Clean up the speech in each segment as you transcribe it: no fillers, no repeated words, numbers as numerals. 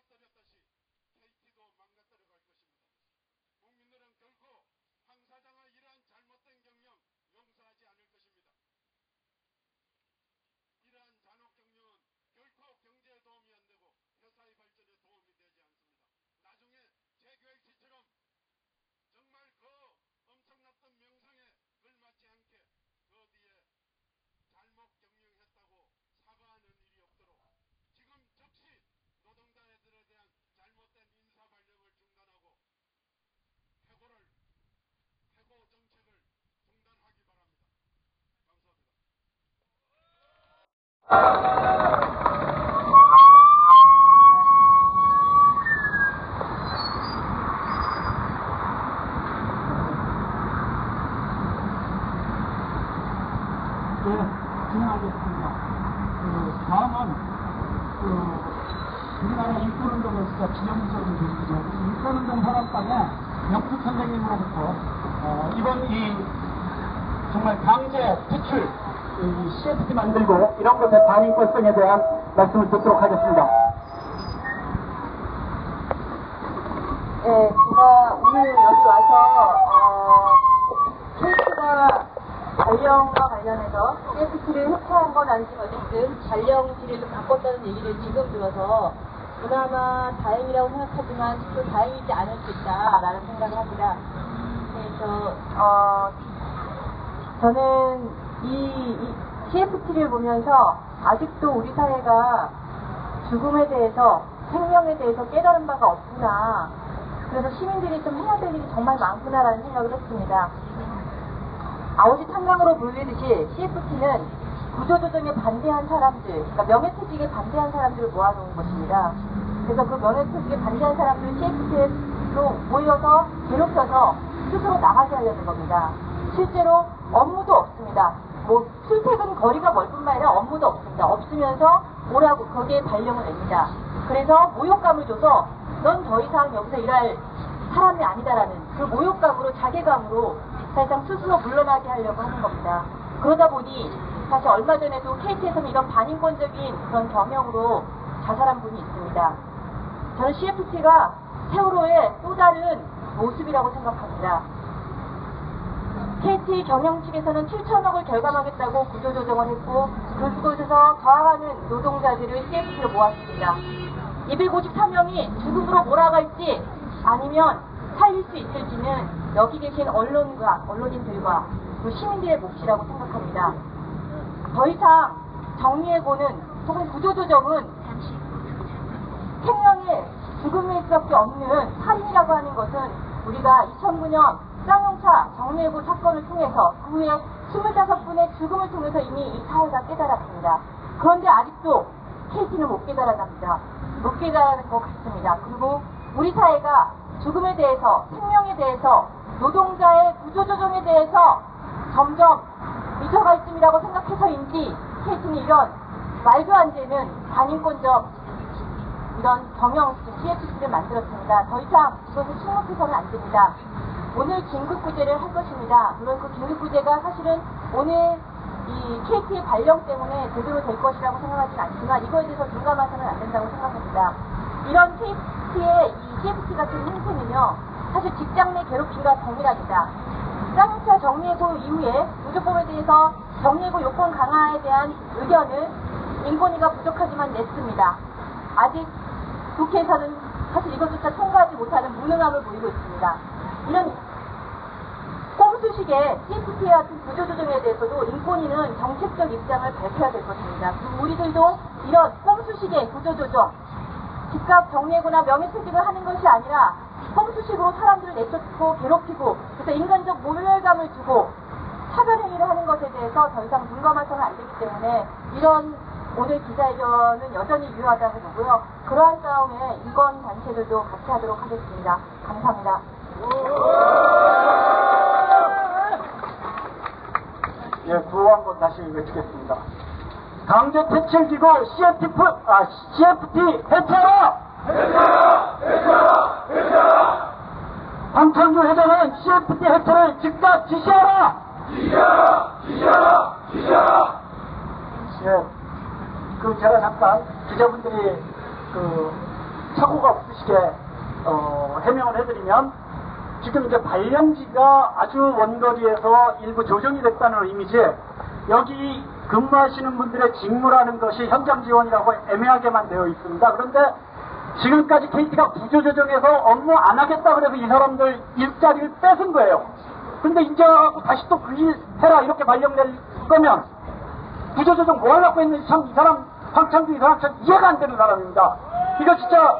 망가뜨렸듯이 KT도 망가뜨려 갈 것입니다. 국민들은 결코 황 사장의 이러한 잘못된 경영 용서하지 않을 것입니다. 이러한 잔혹 경영은 결코 경제에 도움이 안 되고 회사의 발전에 도움이 되지 않습니다. 나중에 재계획시처럼 정말 그 엄청났던 명성에 걸맞지 않게 그 뒤에 잘못 경영했다고 사과하는 일이 없도록 지금 즉시 노동자들에 대한 잘못된 인사 발령을 중단하고 해고 정책을 중단하기 바랍니다. 감사합니다. 진행하겠습니다. 다음은 우리나라 인권운동에서 기념적인 계기죠. 인권운동 산업방에 영숙 선생님으로부터 이번 이 정말 강제 퇴출 CFT 만들고 이런 것의 반인권성에 대한 말씀을 듣도록 하겠습니다. 네, 제가 오늘 여기 와서 케이스가 발령과 관련해서 CFT를 혁파한 건 아니지만 어쨌든 발령지를 좀 바꿨다는 얘기를 지금 들어서 그나마 다행이라고 생각하지만 또 다행이지 않을 수 있다라는 생각을 합니다. 그래서 저는 이 CFT를 보면서 아직도 우리 사회가 죽음에 대해서 생명에 대해서 깨달은 바가 없구나. 그래서 시민들이 좀 해야 될 일이 정말 많구나라는 생각을 했습니다. 아오지 탄광으로 보이듯이 CFT는 구조조정에 반대한 사람들, 그러니까 명예퇴직에 반대한 사람들을 모아놓은 것입니다. 그래서 그 명예퇴직에 반대한 사람들을 CFT로 모여서 괴롭혀서 스스로 나가게 하려는 겁니다. 실제로 업무도 없습니다. 뭐 출퇴근 거리가 멀 뿐만 아니라 업무도 없습니다. 없으면서 오라고 거기에 발령을 냅니다. 그래서 모욕감을 줘서 넌 더 이상 여기서 일할 사람이 아니다라는 그 모욕감으로 자괴감으로 사실상 스스로 물러나게 하려고 하는 겁니다. 그러다 보니 사실 얼마 전에도 KT에서는 이런 반인권적인 그런 경영으로 자살한 분이 있습니다. 저는 CFT가 세월호의 또 다른 모습이라고 생각합니다. KT 경영 측에서는 7천억을 결감하겠다고 구조조정을 했고 그곳에서 저항하는 노동자들을 CFT로 모았습니다. 253명이 죽음으로 몰아갈지 아니면 살릴 수 있을지는 여기 계신 언론인들과 시민들의 몫이라고 생각합니다. 더 이상 정리해보는 혹은 구조조정은 생명의 죽음일 수밖에 없는 살인이라고 하는 것은 우리가 2009년 쌍용차 정리해고 사건을 통해서 그 후에 25분의 죽음을 통해서 이미 이 사회가 깨달았습니다. 그런데 아직도 KT는 못 깨달았답니다. 못 깨달은 것 같습니다. 그리고 우리 사회가 죽음에 대해서, 생명에 대해서, 노동자의 구조조정에 대해서 점점 미쳐갈 쯤이라고 생각해서인지 KT는 이런 말도 안 되는 반인권적 이런 경영 CFT를 만들었습니다. 더 이상 이것을 침묵해서는 안 됩니다. 오늘 긴급구제를 할 것입니다. 물론 그 긴급구제가 사실은 오늘 이 KT의 발령 때문에 제대로 될 것이라고 생각하지는 않지만 이거에 대해서 민감해서는 안 된다고 생각합니다. 이런 KT의 이 CFT 같은 행태는요, 사실 직장 내 괴롭힘과 동일합니다. 쌍용차 정리해고 이후에 노조법에 대해서 정리해고 요건 강화에 대한 의견을 인권위가 부족하지만 냈습니다. 아직 국회에서는 사실 이것조차 통과하지 못하는 무능함을 보이고 있습니다. 이런 꼼수식의 CFT 같은 구조조정에 대해서도 인권위는 정책적 입장을 밝혀야 될 것입니다. 그리고 우리들도 이런 꼼수식의 구조조정, 집값 정리해고나 명예퇴직을 하는 것이 아니라 꼼수식으로 사람들을 내쫓고 괴롭히고 그래서 인간적 모멸감을 주고 차별행위를 하는 것에 대해서 더 이상 민감해서는 안 되기 때문에 이런 오늘 기자회견은 여전히 유효하다고 보고요. 그러한 싸움에 인권단체들도 같이 하도록 하겠습니다. 감사합니다. 예, 구호 한번 다시 외치겠습니다. 강제 퇴출기구 CFT 해체하라! 해체하라! 해체하라! 해체하라! 황창규 회장은 CFT 해체를 즉각 지시하라! 지시하라! 지시하라! 지시하라! 예, 제가 잠깐 기자분들이 착오가 없으시게 해명을 해드리면, 지금 이제 발령지가 아주 원거리에서 일부 조정이 됐다는 의미지, 여기 근무하시는 분들의 직무라는 것이 현장 지원이라고 애매하게만 되어 있습니다. 그런데 지금까지 KT가 구조조정에서 업무 안 하겠다 그래서 이 사람들 일자리를 뺏은 거예요. 근데 이제 다시 또 그 일 해라 이렇게 발령낼 거면 구조조정 뭐 하려고 했는지 참 이 사람 황창규 이 사람 참 이해가 안 되는 사람입니다. 이거 진짜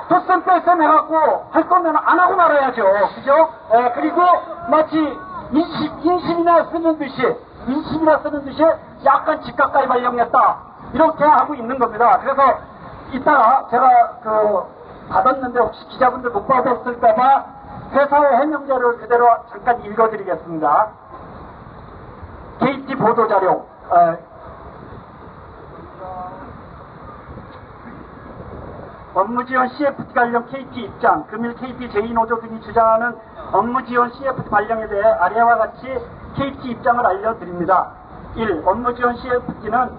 덧셈 뺄셈 해갖고 할 거면 안 하고 말아야죠. 그죠? 그리고 마치 인심이나 쓰는 듯이 약간 집 가까이 발령냈다 이렇게 하고 있는 겁니다. 그래서 이따가 제가 받았는데 혹시 기자분들 못 받았을까봐 회사의 해명자료를 그대로 잠깐 읽어드리겠습니다. KT 보도자료 업무지원 CFT 관련 KT 입장, 금일 KT 제2노조 등이 주장하는 업무지원 CFT 발령에 대해 아래와 같이 KT 입장을 알려드립니다. 1. 업무지원 CFT는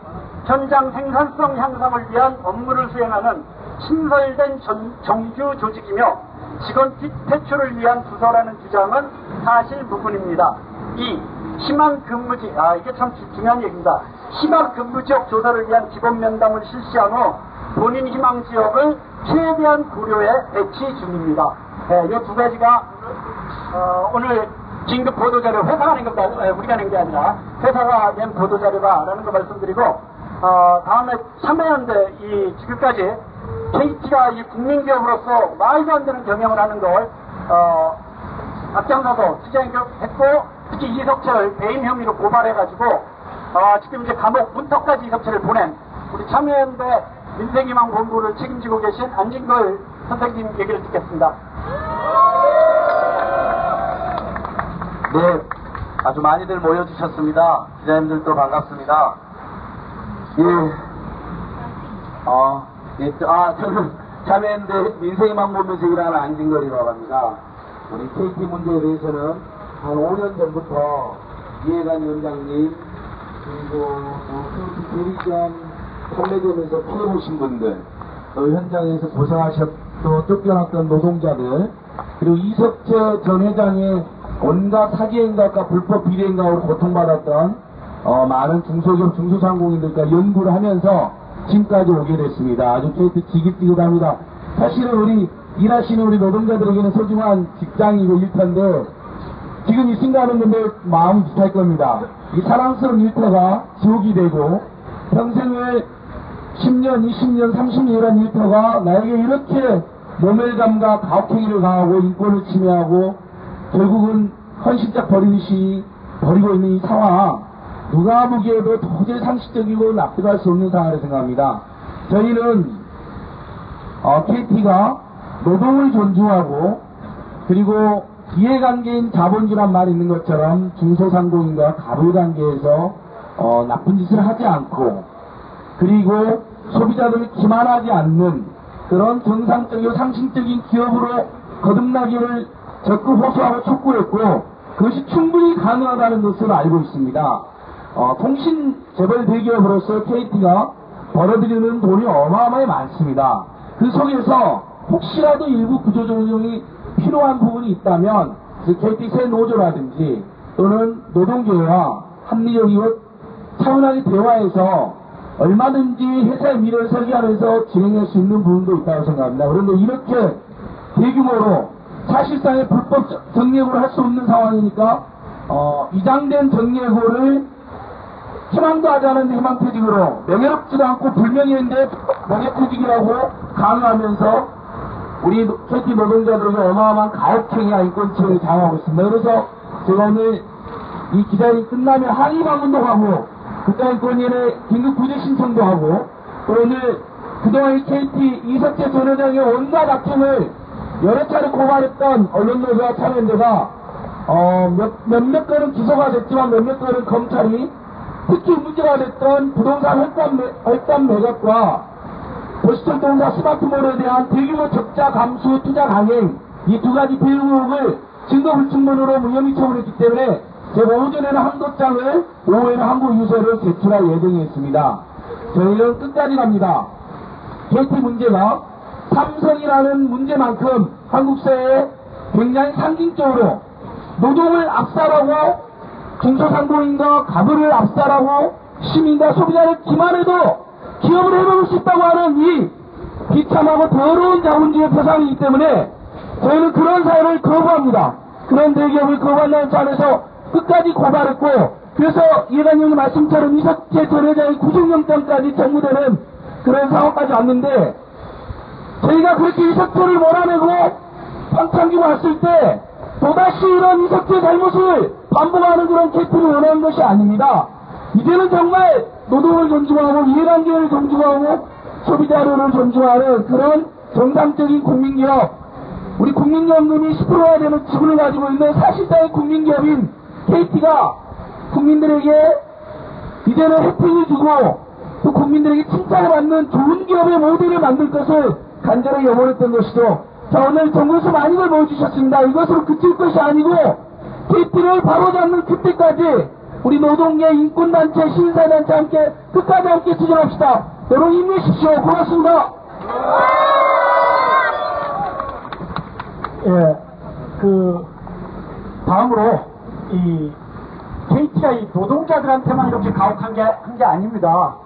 현장 생산성 향상을 위한 업무를 수행하는 신설된 정규 조직이며 직원 퇴출을 위한 부서라는 주장은 사실 무근입니다. 2. 희망 근무지, 이게 참 중요한 얘기입니다. 희망 근무지역 조사를 위한 기본 면담을 실시한 후 본인 희망 지역을 최대한 고려해 배치 중입니다. 이 두 가지가 오늘 긴급 보도자료, 회사가 낸 겁니다. 우리가 낸 게 아니라 회사가 낸 보도자료다라는 거 말씀드리고, 다음에 참여연대 지금까지 KT가 이 국민기업으로서 말도 안 되는 경영을 하는 걸 앞장서서 투쟁했고, 특히 이석철을 배임 혐의로 고발해가지고 지금 이제 감옥 문턱까지 이석철을 보낸 우리 참여연대 민생희망 본부를 책임지고 계신 안진걸 선생님 얘기를 듣겠습니다. 네, 아주 많이들 모여주셨습니다. 기자님들도 반갑습니다. 저는 참여연대 민생희망 본부에서 일하는 안진걸이라고 합니다. 우리 KT 문제에 대해서는 한 5년 전부터 이해관 위원장님, 그리고 KT 대리점 판매점에서 피해보신 분들, 또 현장에서 고생하셨던 쫓겨났던 노동자들, 그리고 이석채 전 회장의 온갖 사기 행각과 불법 비리 행각으로 고통받았던 많은 중소기업 중소상공인들과 연구를 하면서 지금까지 오게 됐습니다. 아주 지긋지긋합니다. 사실은 우리 일하시는 우리 노동자들에게는 소중한 직장이고 일터인데, 지금 이 순간은 근데 마음이 비슷할 겁니다. 이 사랑스러운 일터가 지옥이 되고, 평생을 10년, 20년, 30년이라는 일터가 나에게 이렇게 모멸감과 가혹행위를 가하고 인권을 침해하고 결국은 헌신짝 버리듯이 버리고 있는 이 상황, 누가 보기에도 도저히 상식적이고 납득할 수 없는 상황이라고 생각합니다. 저희는 KT가 노동을 존중하고, 그리고 이해관계인 자본주의란 말이 있는 것처럼 중소상공인과 가불관계에서 나쁜 짓을 하지 않고, 그리고 소비자들을 기만하지 않는 그런 정상적이고 상식적인 기업으로 거듭나기를 적극 호소하고 촉구했고, 그것이 충분히 가능하다는 것을 알고 있습니다. 통신 재벌 대기업으로서 KT가 벌어들이는 돈이 어마어마하게 많습니다. 그 속에서 혹시라도 일부 구조조정이 필요한 부분이 있다면 KT 새 노조라든지 또는 노동계와 합리적이고 차분하게 대화해서 얼마든지 회사의 미래를 설계하면서 진행할 수 있는 부분도 있다고 생각합니다. 그런데 이렇게 대규모로 사실상의 불법 정리해고를 할 수 없는 상황이니까 이장된 정리해고를 희망도 하지 않은 희망퇴직으로 명예롭지도 않고 불명예인데 명예퇴직이라고 강요하면서 우리 KT 노동자들에게 어마어마한 가혹행위와 인권침해를 당하고 있습니다. 그래서 제가 오늘 이 기자회견이 끝나면 항의방문도 하고 국가인권위원회 긴급구제 신청도 하고, 또 오늘 그동안 KT 이석채 전 회장의 온갖 악행을 여러 차례 고발했던 언론노조와 참여연대가 몇몇 건은 기소가 됐지만 몇몇 건은 검찰이 특히 문제가 됐던 부동산 헐값 매각과 도시철도공사 스마트몰에 대한 대규모 적자 감수 투자 강행, 이 두 가지 비리 의혹을 증거불충분으로 무혐의 처분했기 때문에 제가 오전에는 항소장을, 오후에는 항고유서를 제출할 예정이 있습니다. 저희는 끝까지 갑니다. KT 문제가 삼성이라는 문제만큼 한국 사회에 굉장히 상징적으로 노동을 압살하고 중소상공인과 가구를 압살하고 시민과 소비자를 기만해도 기업을 해먹을 수 있다고 하는 이 비참하고 더러운 자본주의 표상이기 때문에 저희는 그런 사회를 거부합니다. 그런 대기업을 거부한다는 차원에서 끝까지 고발했고, 그래서 이해관님의 말씀처럼 이석재 전 회장의 구속영장까지 청구되는 그런 상황까지 왔는데, 저희가 그렇게 이석재를 몰아내고 황창기가 왔을 때 또다시 이런 이석재 잘못을 반복하는 그런 케이프를 원하는 것이 아닙니다. 이제는 정말 노동을 존중하고 이해관계를 존중하고 소비자를 존중하는 그런 정상적인 국민기업, 우리 국민연금이 10%가 되는 지분을 가지고 있는 사실상의 국민기업인 KT가 국민들에게 이제는 혜택을 주고 또 국민들에게 칭찬을 받는 좋은 기업의 모델을 만들 것을 간절히 염원했던 것이죠. 자, 오늘 정부에서 많이들 모여주셨습니다. 이것으로 그칠 것이 아니고 KT를 바로잡는 그때까지 우리 노동계, 인권단체, 시민사회단체 함께 끝까지 함께 투쟁합시다. 여러분 힘내십시오. 고맙습니다. 예, 다음으로 이 KT가 이 노동자들한테만 이렇게 가혹한 게 아닙니다.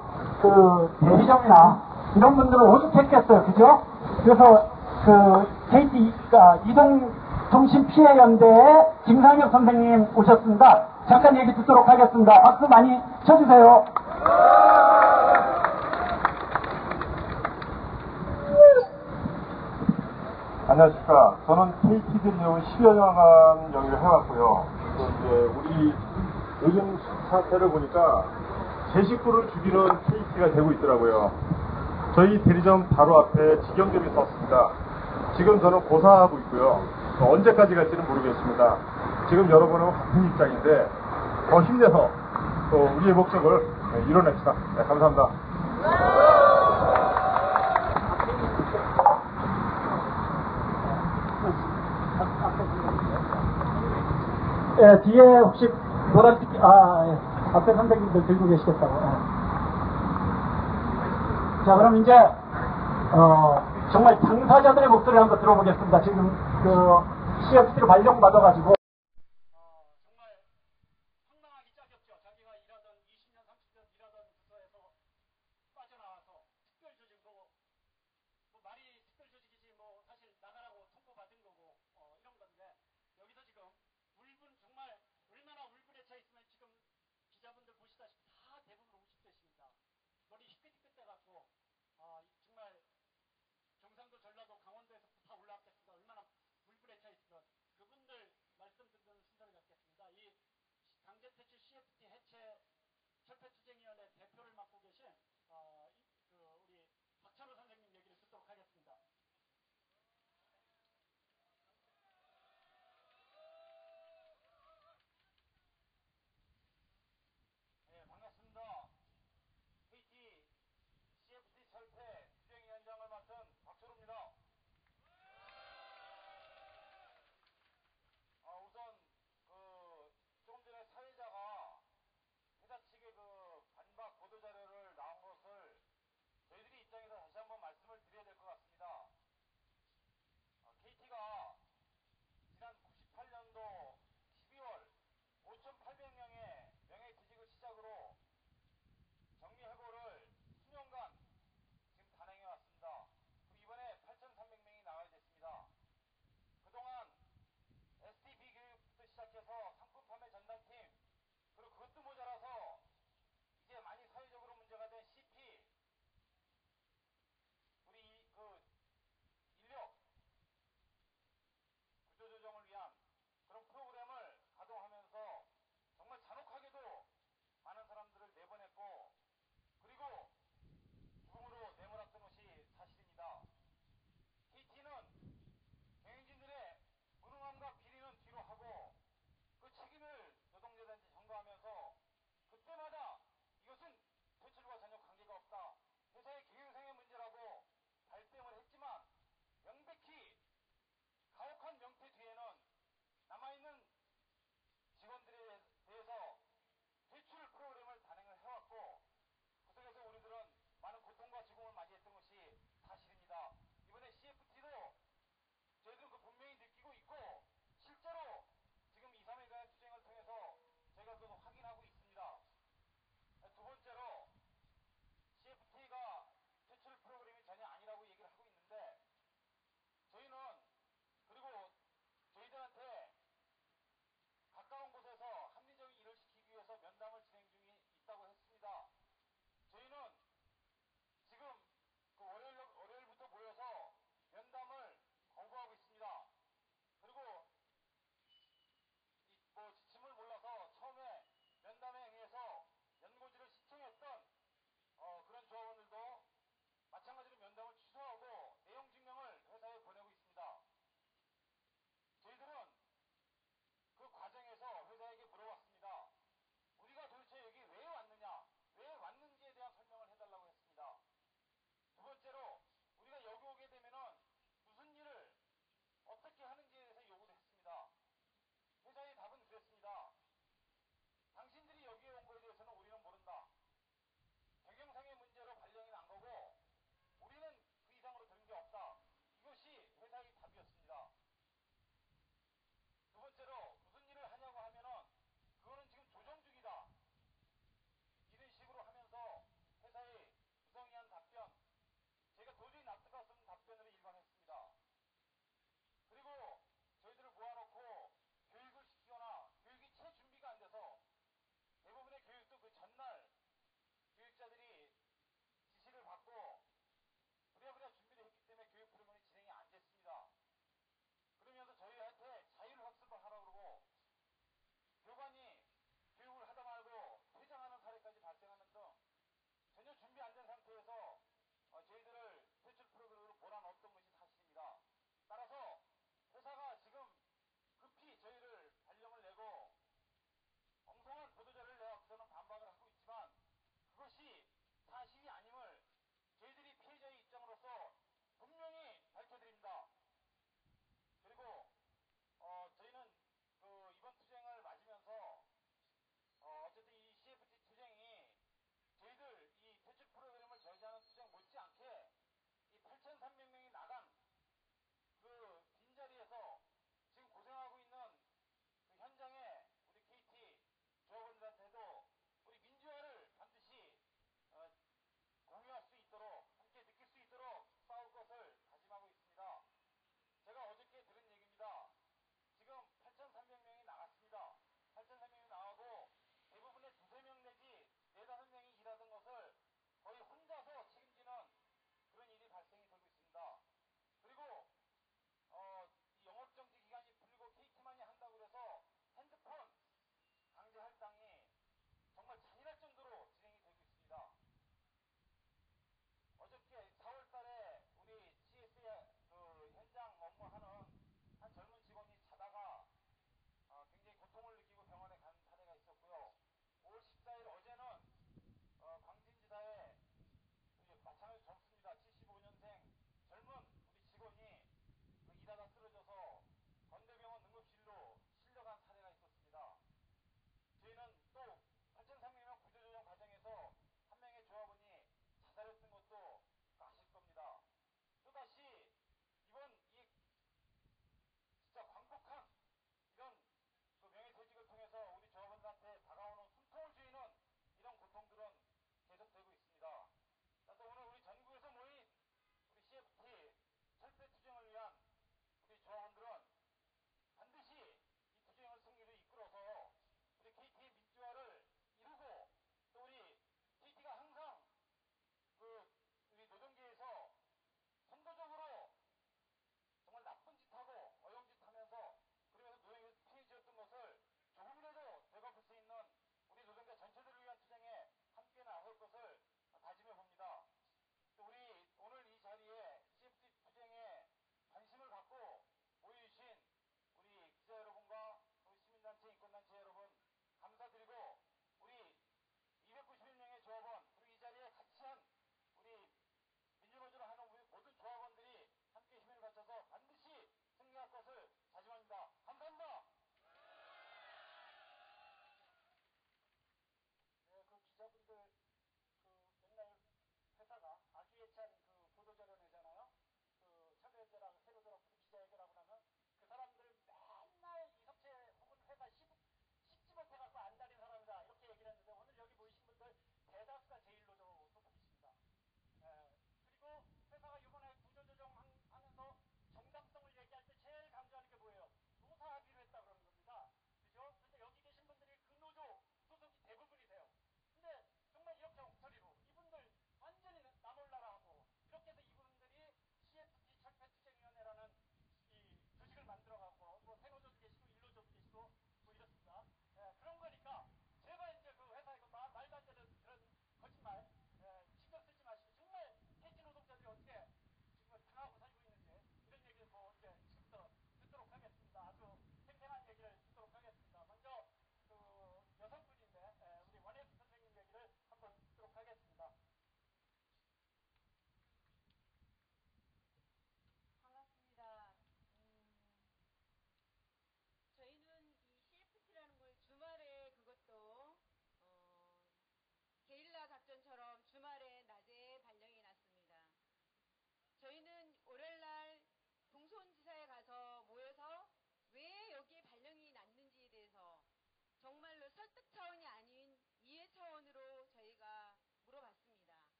대리점이나 이런 분들은 오죽했겠어요, 그죠? 그래서 KT가 이동통신피해연대의 김상엽 선생님 오셨습니다. 잠깐 얘기 듣도록 하겠습니다. 박수 많이 쳐주세요. 안녕하십니까. 저는 KT 대리점을 10여 년간 영위를 해왔고요. 이제 우리 요즘 사태를 보니까 제 식구를 죽이는 KT가 되고 있더라고요. 저희 대리점 바로 앞에 직영점이 섰습니다. 지금 저는 고사하고 있고요. 언제까지 갈지는 모르겠습니다. 지금 여러분은 같은 입장인데 더 힘내서 또 우리의 목적을 이뤄냅시다. 네, 감사합니다. 예, 뒤에 혹시 노란빛, 앞에 선생님들 들고 계시겠다고. 예. 자, 그럼 이제, 정말 당사자들의 목소리를 한번 들어보겠습니다. 지금 CFC로 발령받아가지고. 정말 황당하기 짝이었죠. 자기가 일하던 20년, 30년 일하던 부서에서 빠져나와서 특별조직으로, 말이 특별조직이지 사실 나가라고 통보받은 거고, 이런 건데, 여기서 지금 정말 우리나라 울분에 차 있으면 지금 기자분들 보시다시피 다 대부분 50대십니다. 머리 희끗희끗 해갖고 정말 경상도, 전라도, 강원도에서 다 올라왔겠습니다. 얼마나 울분에 차 있으면 그분들 말씀 듣는 순서를 갖겠습니다. 이 강제퇴출 CFT 해체 철폐투쟁위원회 대표를 맡고 계신 우리 박찬호 선생님 얘기를 듣도록 하겠습니다. 반갑습니다. KT CFT 철폐 투쟁위원장을 맡은 박철호입니다. 우선 조금 전에 사회자가 회사 측의 반박 보도자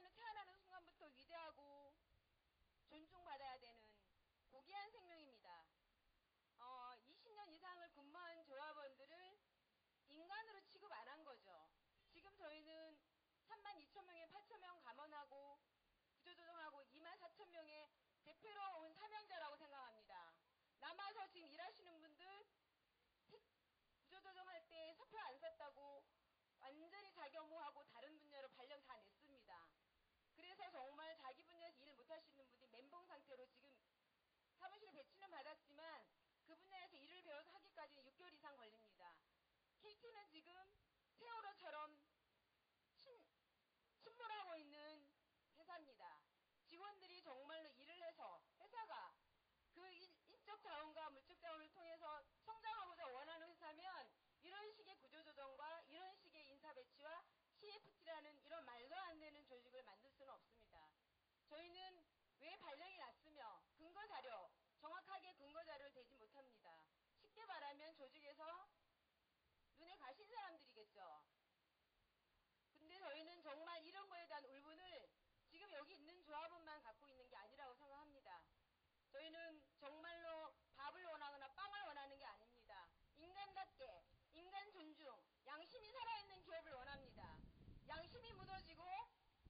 회사는 태어나는 순간부터 위대하고 존중받아야 되는 고귀한 생명입니다. 20년 이상을 근무한 조합원들을 인간으로 취급 안 한 거죠. 지금 저희는 32,000명에 8,000명 감원하고 구조조정하고 24,000명의 대표로 온 사명자라고 생각합니다. 남아서 지금 일하시는 분들 구조조정할 때 사표 안 썼다고 완전히 자기 업무하고 다른 분야로 발령 다 냈습니다. 그래서 정말 자기 분야에서 일을 못하시는 분이 멘붕 상태로 지금 사무실에 배치는 받았지만 그 분야에서 일을 배워서 하기까지는 6개월 이상 걸립니다. KT는 지금 세월호처럼 침몰하고 있는 회사입니다. 직원들이 정말로 일을 해서 회사가 그 인적 자원과 물적 자원을 통해서 성장하고자 원하는 회사면 이런 식의 구조조정과 이런 식의 인사 배치와 CFT라는 이런 말도 안 되는 조직을 만들 수는 없습니다. 저희는 왜 발령이 났으며 근거자료, 정확하게 근거자료를 대지 못합니다. 쉽게 말하면 조직에서 눈에 가신 사람들이겠죠. 근데 저희는 정말 이런 거에 대한 울분을 지금 여기 있는 조합원만 갖고 있는 게 아니라고 생각합니다. 저희는 정말로 밥을 원하거나 빵을 원하는 게 아닙니다. 인간답게, 인간 존중, 양심이 살아있는 기업을 원합니다. 양심이 무너지고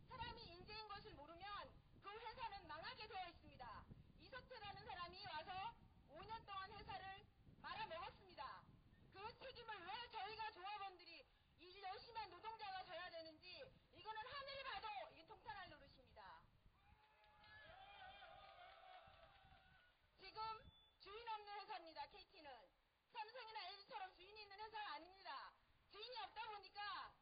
사람이 인재인 것을 모르면 그 회사는 망하게 되어 있습니다. 이석태라는 사람이 와서 5년 동안 회사를 말아먹었습니다. 그 책임을 왜 저희가 조합원들이 일 열심히 한 노동자가 져야 되는지 이거는 하늘 봐도 이게 통탄할 노릇입니다. 지금 주인 없는 회사입니다. KT는 삼성이나 LG처럼 주인이 있는 회사가 아닙니다. 주인이 없다 보니까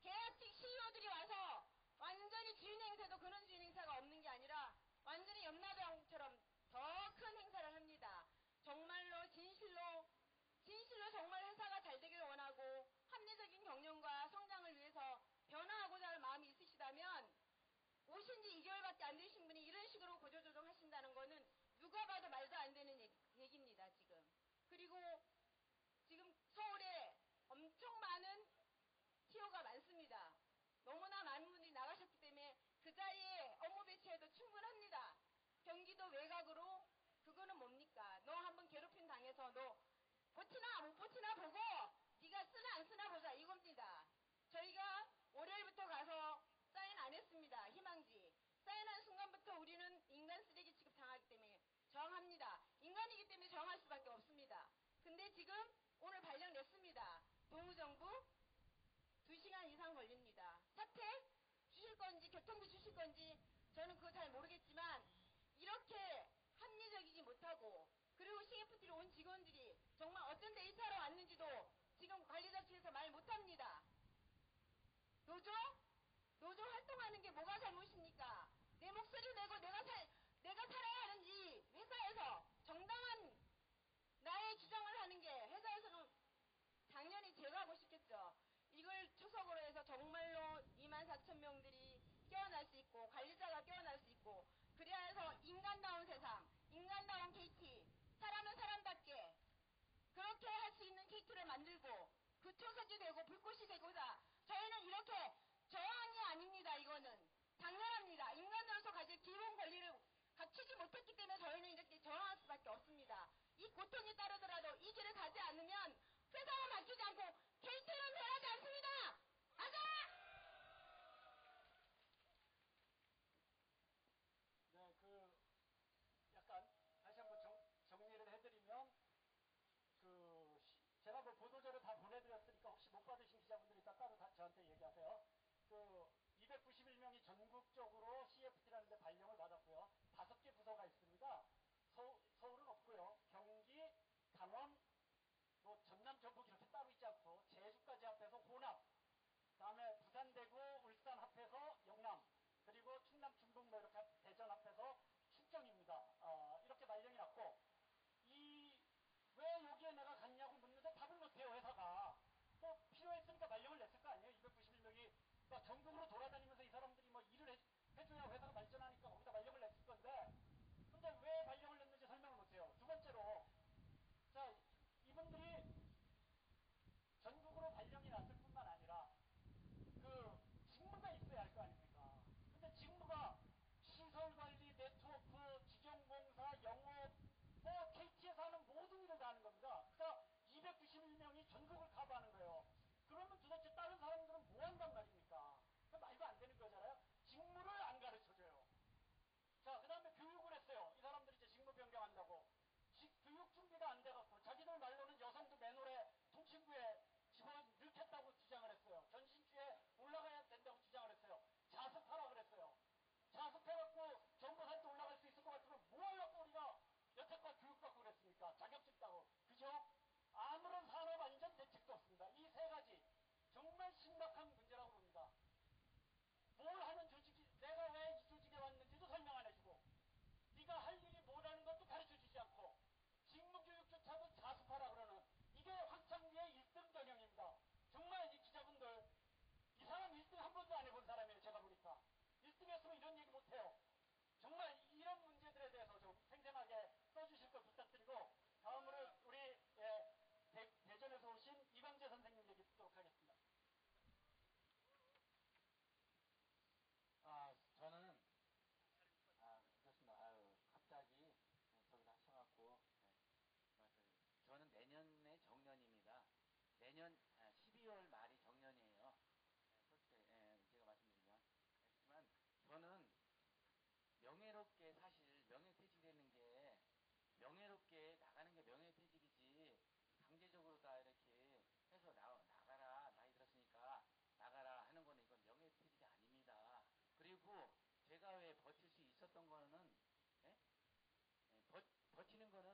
계약직 CEO들이 와서 완전히 주인 행세도 그런 주인 행사가 없는 게 아니라 완전히 염라대왕처럼 더 큰 행사를 합니다. 정말로 진실로 정말 회사가 잘 되길 원하고 합리적인 경영과 성장을 위해서 변화하고자 하는 마음이 있으시다면 오신 지 2개월밖에 안 되신 분이 이런 식으로 구조조정 하신다는 거는 누가 봐도 말도 안 되는 얘기입니다, 지금. 그리고 지금 서울에 엄청 많은 TO가 많습니다. 너무나 많은 분들이 나가셨기 때문에 그 자리에 업무 배치해도 충분합니다. 경기도 외곽으로 그거는 뭡니까? 너 한번 괴롭힘 당해서 너 버티나 못 버티나 보고 네가 쓰나 안 쓰나 보자 이겁니다. 저희가 월요일부터 가서 사인 안 했습니다. 희망지. 사인한 순간부터 우리는 인간 쓰레기 취급 당하기 때문에 저항합니다. 인간이기 때문에 저항할 수밖에 없습니다. 근데 지금 오늘 발령 냈습니다. 노무정부 2시간 이상 걸립니다. 사택 주실 건지 교통비 주실 건지 저는 그거 잘 모르겠지만 이렇게 합리적이지 못하고 그리고 CFT로 온 직원들이 정말 어떤 데이터로 왔는지도 지금 관리자실에서 말 못합니다. 노조 활동하는 게 뭐가 잘못입니까? 내 목소리 내고 내가 살아야 하는지 회사에서 정당한 나의 주장을 하는 게 회사에서는 당연히 제가 하고 싶겠죠. 이걸 초석으로 해서 정말로 24,000명들이 깨어날 수 있고 관리자가 깨어날 수 있고 그래야 해서 인간다운 세상, 인간다운 KT, 사람은 사람답게 그렇게 할 수 있는 KT를 만들고 그 초석이 되고 불꽃이 되고자 저희는 이렇게 저항이 아닙니다. 이거는 당연합니다. 인간으로서 가질 기본 권리를 갖추지 못했기 때문에 저희는 이렇게 저항할 수밖에 없습니다. 이 고통이 따르더라도 이 길을 가지 않으면 회사가 바뀌지 않고 KT는 변하지 않습니다. 아자! 네, 약간 다시 한번 정리를 해드리면 제가 보도자료 다 보내드렸으니까 혹시 못 받으신 기자분들이 있다 따로 저한테 얘기하세요. 291명이 전국적으로 CFT라는 데 발령을 받았고요. 5개 부서가 있습니다. 서울은 없고요. 경기, 강원, 전남, 전북 이렇게 따로 있지 않고 제주까지 합해서 호남, 다음에 부산, 대구, 울산 합해서 영남, 그리고 충남, 충북 이렇게 대전 합해서 충청입니다. 이렇게 발령이 났고 왜 여기에 내가 갔냐고 묻는데 답을 못해요. 회사가 필요했으니까 발령을 냈을 거 아니에요. 291명이 전국으로 돌아다니면서 이 사람들이 일을 해줘야 내년 12월 말이 정년이에요. 솔직히 제가 말씀드리면. 그렇지만 저는 명예롭게 사실 명예퇴직이라는 게 명예롭게 나가는 게 명예퇴직이지 강제적으로 다 이렇게 해서 나가라 나이 들었으니까 나가라 하는 거는 이건 명예퇴직이 아닙니다. 그리고 제가 왜 버틸 수 있었던 거는 버티는 거는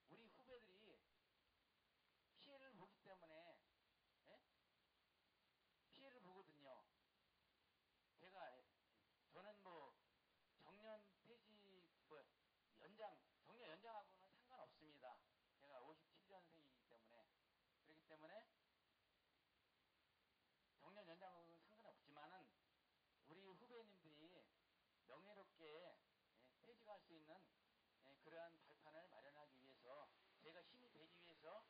우리 후배들이 피해를 보기 때문에 피해를 보거든요. 저는 뭐 정년 퇴직 정년 연장하고는 상관없습니다. 제가 57년생이기 때문에 그렇기 때문에 정년 연장하고는 상관이 없지만은 우리 후배님들이 명예롭게 퇴직할 수 있는 그러한 발판을 마련하기 위해서 제가 힘이 되기 위해서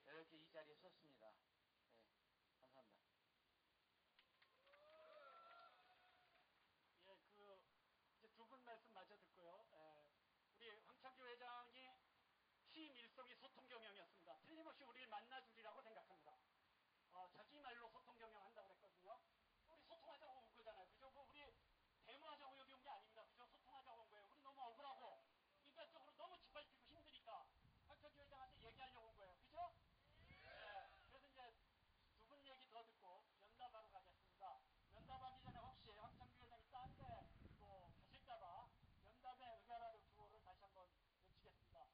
이렇게 이 자리에 섰습니다. 감사합니다. 예, 이제 두 분 말씀 마저 듣고요. 우리 황창규 회장이 취임 일성이 소통 경영이었습니다. 틀림없이 우리를 만나주리라고 생각합니다. 자기 말로 소통 경영한다고 그랬거든요. 우리 소통하자고 온 거잖아요. 그죠? 우리 데모하자고 여기 온 게 아닙니다. 그죠? 소통하자고 온 거예요. 우리 너무 억울하고 인간적으로 너무 짓밟히고 힘드니까 황창규 회장한테 얘기하려고 온 거예요. 그죠? 그래서 이제 두 분 얘기 더 듣고 면담하러 가겠습니다. 면담하기 전에 혹시 황창규 회장이 딴 데 또 가실까봐 면담에 응하라는 구호를 다시 한번 외치겠습니다.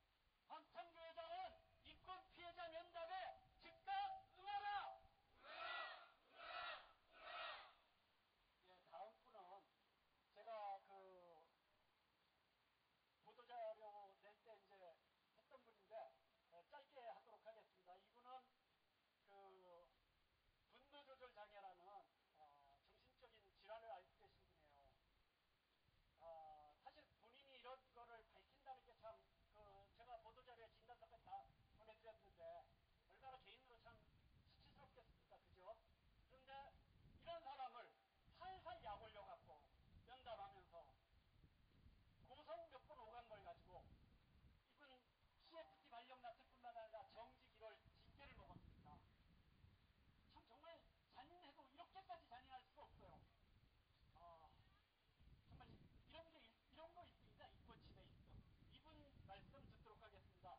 황창규 회장은 인권 피해자 면담에 즉각 응하라! 예, 다음 분은 제가 보도자료 낼 때 이제 했던 분인데 짧게 하도록 하겠습니다. 이분은 분노조절 장애라는 정신적인 질환을 앓고 계신 분이에요. 사실 본인이 이런 거를 밝힌다는 게 참 제가 보도자료에 진단서까지 다 보내드렸는데 얼마나 개인으로 참 수치스럽겠습니까, 그죠? 그런데 이런 사람을 살살 약 올려갖고 면담하면서 고성 몇 번 오간 걸 가지고 이분 CFT 발령 났을 뿐만 아니라 정직 1월 징계를 먹었습니다. 참 정말 잔인해도 이렇게까지 잔인할 수가 없어요. 정말 이런 거 있습니다. 인권침해 있어. 이분 말씀 듣도록 하겠습니다.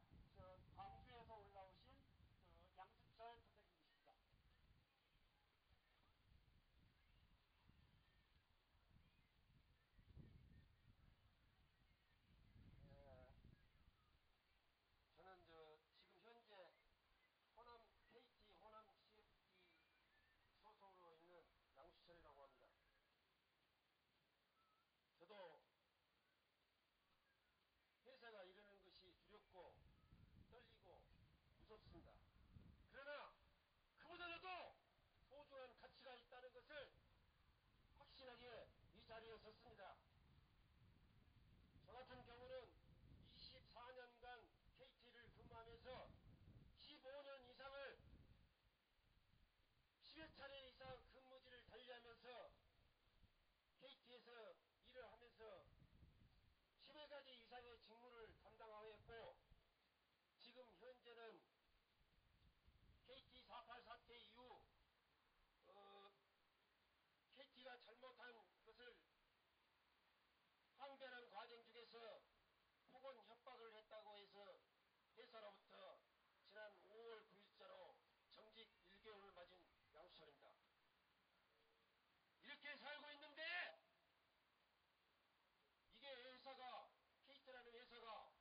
광주에서 올라오신 양승철 선생님이십니다. 저는 지금 현재 KT 호남 CFT 소속으로 있는 양수철이라고 합니다. 저도 회사가 이러는 것이 두렵고 떨리고 무섭습니다. 그러나 그보다도 소중한 가치가 있다는 것을 확신하게 이 자리에 섰습니다. 저 같은 경우는 24년간 KT를 근무하면서 15년 이상을 10여 차례 이상 근무지를 달리하면서 KT에서 일을 하면서 10여 가지 이상의 직무를 담당하였고 지금 현재는 KT 4.8 사태 이후 KT가 잘못한 것을 항변하는 과정 중에서 폭언 협박을 했다고 해서 회사로부터 지난 5월 9일자로 정직 1개월을 맞은 양수철입니다. 이렇게 살고 있는데 이게 회사가 KT라는 회사가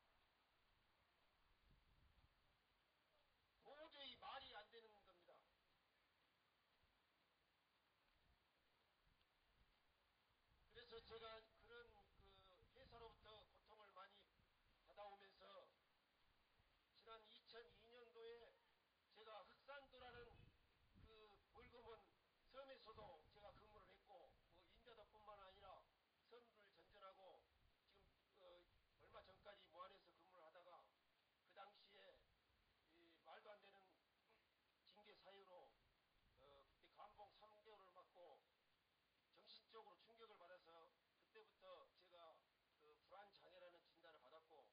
도저히 말이 안 되는 겁니다. 그래서 제가 그런 회사로부터 고통을 많이 받아오면서 지난 2002년도에 제가 흑산도라는 월급은 섬에서도 제가 근무를 했고 인자도뿐만 아니라 섬을 전전하고 지금 얼마 전까지 모안에서 근무를 하다가 그 당시에 말도 안 되는 징계 사유로 그때 감봉 3개월을 받고 정신적으로 충격을 받아서 그때부터 제가 불안장애라는 진단을 받았고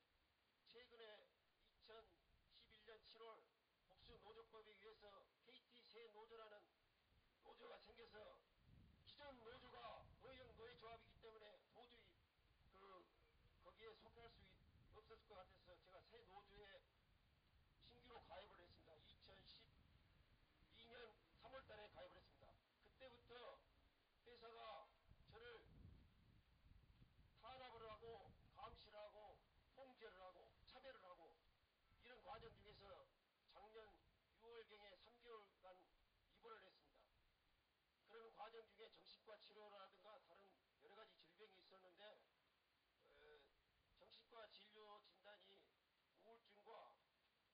최근에 2011년 7월 복수노조법에 의해서 KT 것 같아서 제가 새 노조에 신규로 가입을 했습니다. 2012년 3월 달에 가입을 했습니다. 그때부터 회사가 저를 탄압을 하고 감시를 하고 통제를 하고 차별을 하고 이런 과정 중에서 작년 6월경에 3개월간 입원을 했습니다. 그런 과정 중에 정신과 치료라든가 다른 여러 가지 질병이 있었는데 정신과 진료 진단이 우울증과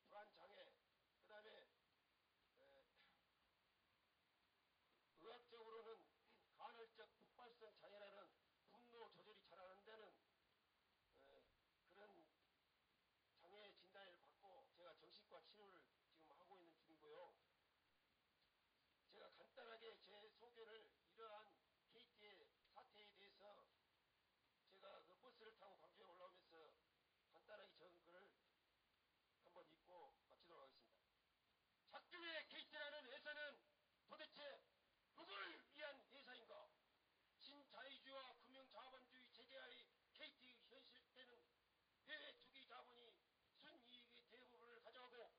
불안장애, 그 다음에 의학적으로는 간헐적 폭발성 장애라는 분노 조절이 잘 안 되는 그런 장애 진단을 받고 제가 정신과 치료를 지금 하고 있는 중이고요. 제가 간단하게 제 소개를 이러한 KT의 사태에 대해서 제가 그 버스를 타고 광주에 올라오면서 간단하게 적은 글을 한번 읽고 마치도록 하겠습니다. 작중의 KT라는 회사는 도대체 누구를 위한 회사인가? 신자유주의와 금융자본주의 체제하의 KT 현실때는 해외 투기 자본이 순이익의 대부분을 가져가고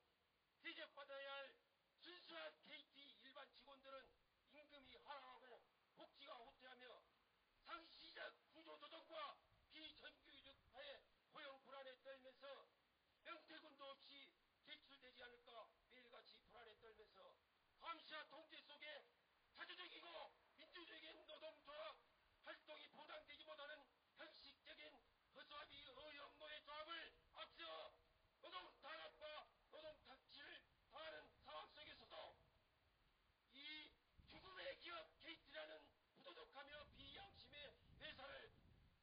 대접받아야 할 순수한 KT 일반 직원들은 임금이 하락하고 복지가 후퇴하며 상시적 구조조정과 비정규직 하에 고용 불안에 떨면서 명태군도 없이 대출되지 않을까 매일같이 불안에 떨면서 감시와 통제 속에 자주적이고 민주적인 노동조합 활동이 보장되지 못하는 형식적인 허수아비 의형노의 조합을 앞서 노동 탄압과 노동 착취를 당하는 상황 속에서도 이 죽음의 기업 KT라는 부도덕하며 비양심의 회사를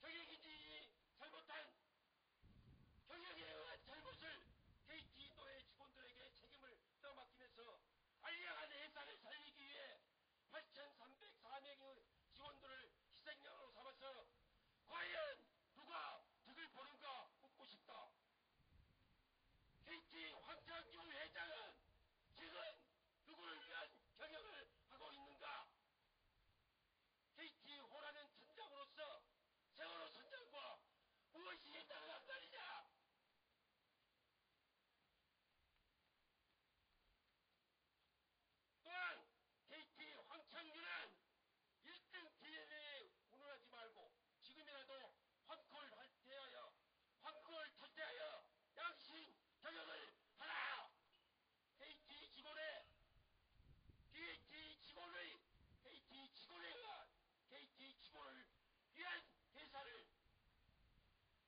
경영인이 잘못한 경영에 의한 잘못을 KT 노예 직원들에게 책임을 떠맡기면서 알량한 회사를 살리기 위해 8,304명의 직원들을 희생양으로 삼아서 과연 누가 득을 보는가 묻고 싶다. KT 황창규 회장은 지금 누구를 위한 경영을 하고 있는가? KT 호라는 천장으로서 세월호 천장과 무엇이 다르단 말이냐? 또한 KT 황창규는 1등 DNA에 운운하지 말고 지금이라도 황콜 탈퇴하여 양심 경영을 하라! KT 직원의 KT 직원을 위한 회사를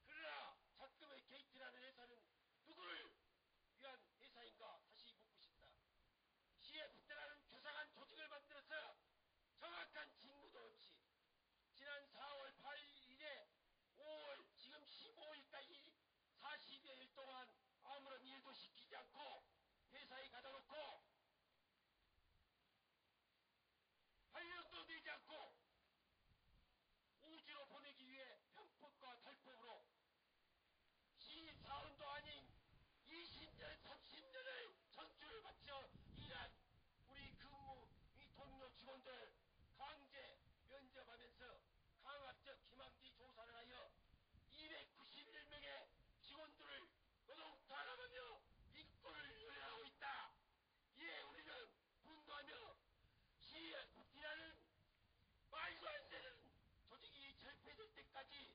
그러나 작금의 KT라는 회사는 누구를 위한 회사인가 다시 묻고 싶다. CFT라는 교상한 조직을 만들어서 정확한 직무도 없이 지난 4월 8일에 5월 지금 15일까지 40여일 동안 아무런 일도 시키지 않고 회사에 가둬놓고 발령도 내지 않고 우주로 보내기 위해 편법과 탈법으로 시사원도 아닌 20년 30년을 전주를 바쳐 일한 우리 근무 이 동료 직원들 강제 면접하면서 강압적 희망지 조사를 하여 291명의 직원들을 노동 탄압하며 인권을 요해하고 있다. 이에 우리는 분노하며 CFT라는 말도 안 되는 조직이 철폐될 때까지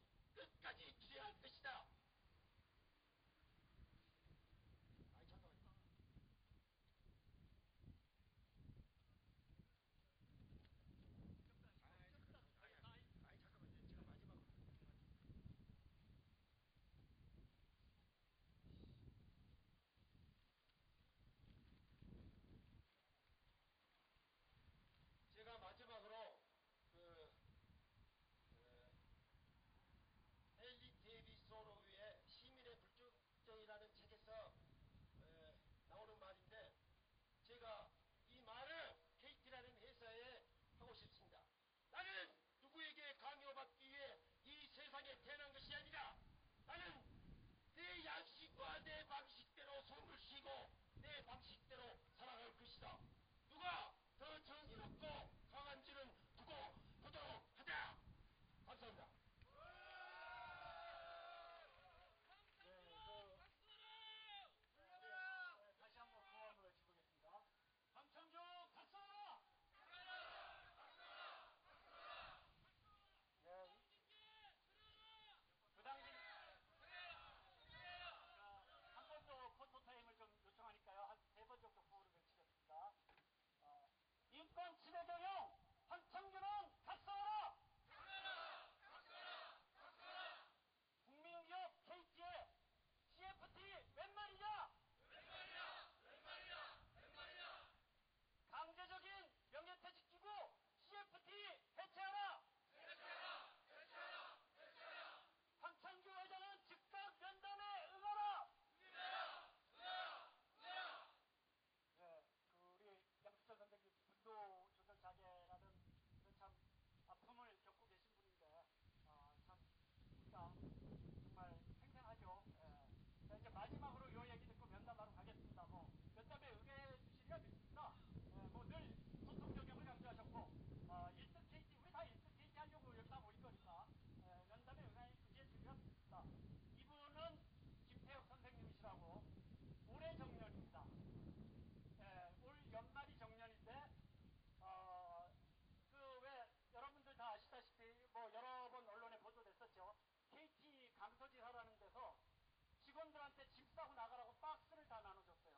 사람한테 짐 싸고 나가라고 박스를 다 나눠줬어요.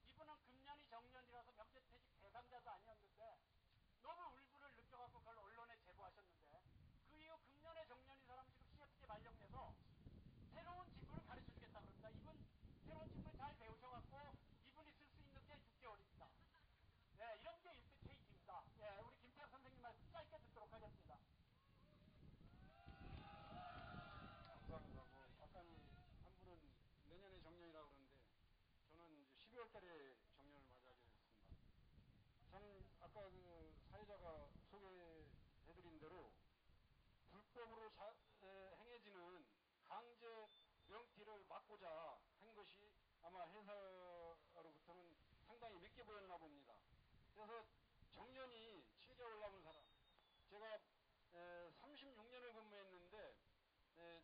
이분은 금년이 정년이라서 명예퇴직 대상자도 아니었는데 너무 울분을 느껴갖고 그걸 언론에 제보하셨는데 그 이후 금년에 정년인 사람은 지금 CFT 발령돼서 새로운 직무를 가르쳐주겠다 그럽니다. 이분 새로운 직무를 잘 배우셔갖고 이분이 쓸 수 있는 게 6개월입니다. 네, 이런 게 일대 KT입니다. 예, 우리 김태학 선생님 말씀 짧게 듣도록 하겠습니다. 감사합니다. 아까는 한 분은 내년에 정년이라고 그러는데 저는 이제 12월 달에 정년을 맞이하게 됐습니다. 저는 아까 그 사회자가 소개해드린 대로 불법으로 행해지는 강제 명퇴를 막고자 한 것이 아마 회사로부터는 상당히 맵게 보였나 봅니다. 그래서 정년이 7개월 남은 사람, 제가 36년을 근무했는데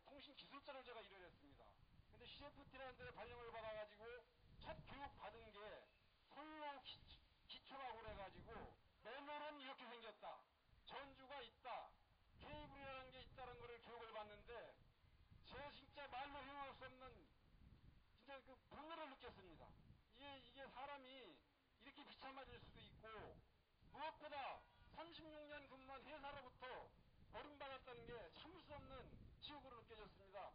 통신기술자로 제가 일을 했습니다. 근데 CFT라는 데 발령을 받아가지고 첫 교육 받은 게 솔로 기초라고 그래가지고 맨홀은 이렇게 생겼다. 전주가 있다. 케이블이라는 게 있다는 거를 교육을 받는데 제가 진짜 말로 형용할 수 없는 진짜 그 분노를 느꼈습니다. 이게 사람이 이렇게 비참해질 수도 있고 무엇보다 36년 근무한 회사로부터 버림받았다는 게 참을 수 없는 지옥으로 느껴졌습니다.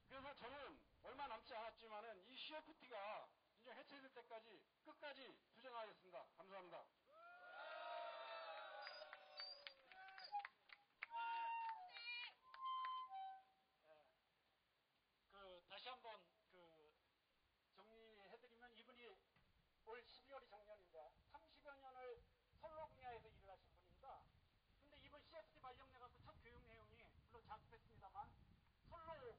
그래서 저는 얼마 남지 않았지만은 이 CFT가 진짜 해체될 때까지 끝까지 투쟁하겠습니다. 감사합니다. 다시 한번 정리해드리면 이분이 올 12월이 정년인데 30여 년을 선로 분야에서 일을 하신 분입니다. 근데 이번 CFT 발령내가서 첫 교육 내용이 물론 작습했습니다만 선로